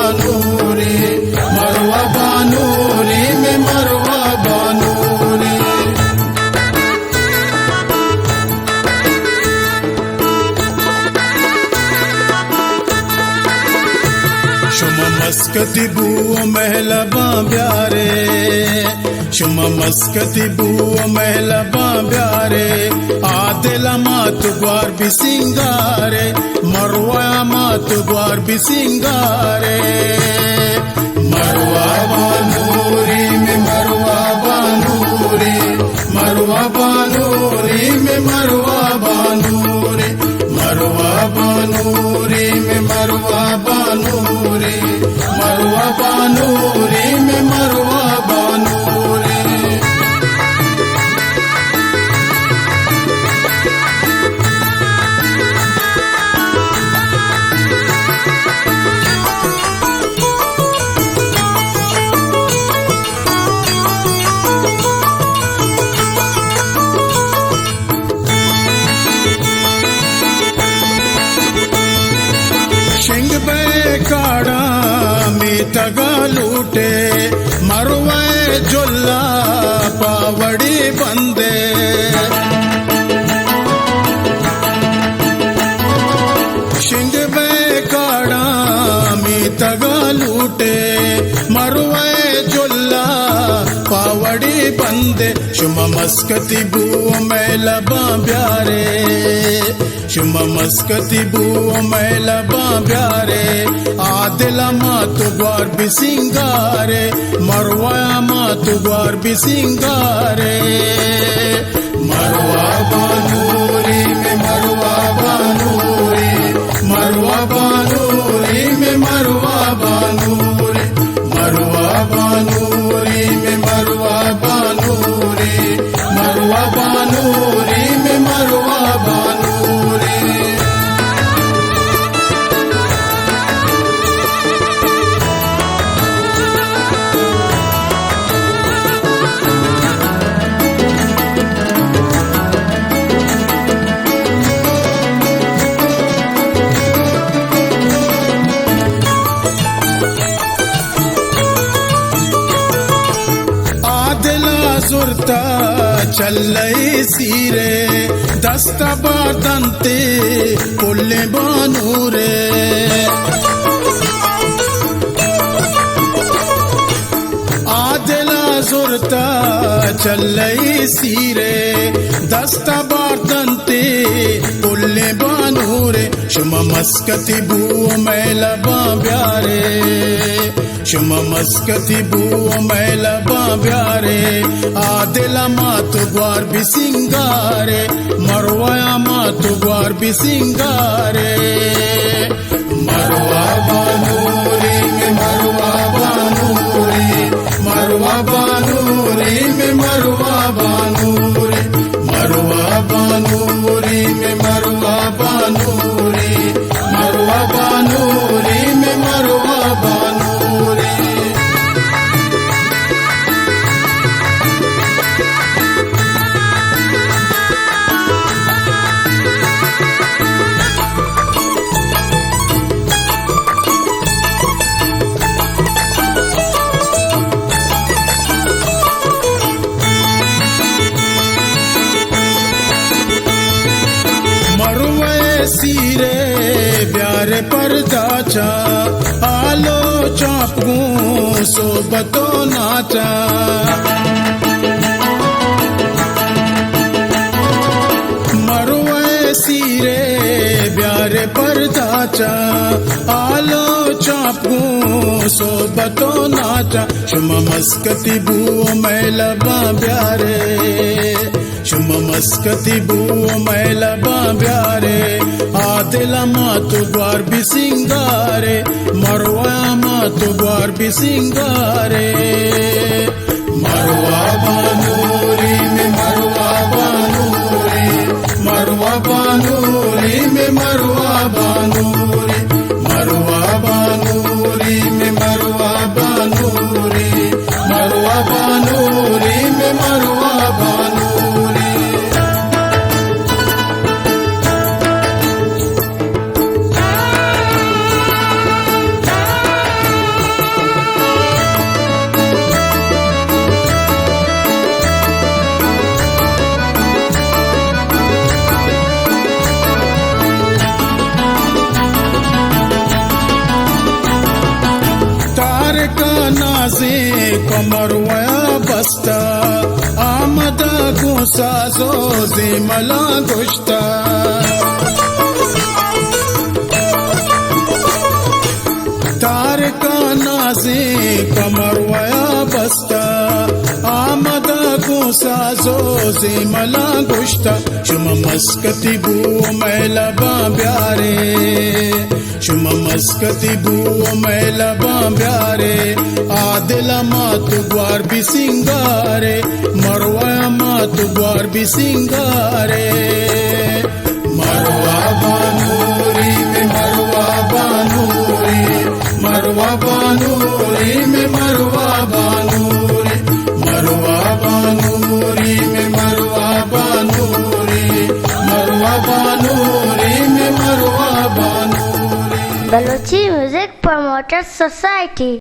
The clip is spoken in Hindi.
बानूरी, मरवा बानूरी में मरवा बानूरी। शुम मस्कती बुओ महला बाब्यारे, शुम मस्कती बुओ महला बाब्यारे, आदिला मात ग्वार भी सिंगारे, मरवा मात ग्वार भी सिंगारे। मरवा बानूरी में मरवा बानूरी, मरवा बानूरी में मरवा बानूरी, मरवा बानूरी में मरवा बानूरी, मरवा बानूरी में मरवा बानूरी। काड़ा में तगा लूटे, मरवे जुल्ला पावड़ी बंदे। शिंग में काड़ा में तगा लूटे, मरवे जुल्ला पावड़ी बंदे। शुम मस्कती बुओ मैला बाब्यारे, शुम मस्कती बुओ मैला बाब्यारे, आदिला मात ग्वार भी सिंगारे, मरवा मात ग्वार भी सिंगारे। मरवा बानूरी में मरवा बानूरी, मरवा बानूरी में मरवा बानूरी, मरवा बानूरी में मरवा बानूरी, मरवा बानूरी में मरवा बानूरी। सुरता चलई सीरे, दस्ता बादंते पुल्ले बानूरे। आदिला सुरता चलई सीरे, दस्ता बादंते पुल्ले बानूरे। शुम मस्कती बुओ मैला बाब्यारे, शुम मस्कती बुओ मैला बाब्यारे, आदिला मात ग्वार भी सिंगारे, मरवा मात ग्वार भी सिंगारे। मरवा बानूरी में मरवा बानूरी, मरवा बानूरी में मरवा बानूरी, मरवा बानूरी में मरवा बानूरी, मरवा बानूरी में मरवा बानूरी। सीरे प्यारे पर दाचा, आलो चापू सोबतो नाचा। मरवे सीरे प्यारे पर दाचा, आलो चापू सोबतो नाचा। शुम मस्कती बुओ मैला बाब्यारे, शुम मस्कती बुओ मैला बाब्यारे, आदिला मात ग्वार भी सिंगारे, मरवा मात ग्वार भी सिंगारे। मरवा बानूरी में मरवा बानूरी, मरवा बानूरी में मरवा बानूरी, मरवा बानूरी में मरवा बानूरी, मरवा बानूरी में मरवा बानूरी। नाजे कमरवया बस्ता आमदा गुसा जोजे मला गोष्टा तार का नाजे कमरवया बस्ता आमदा गुसा जोजे मला गोष्टा शुम मस्कती बू मैला बाब्यारे शुम मस्कती बू मैला बाब्यारे आदिला मात ग्वार भी सिंगारे मरवा मात ग्वार भी सिंगारे मरवा बानूरी में मरवा बानूरी मरवा बानूरी में मरवा बानूरी मरवा बानूरी में मरवा बानूरी मरवा बानूरी में मरवा बानूरी। Balochi Music Promoters Society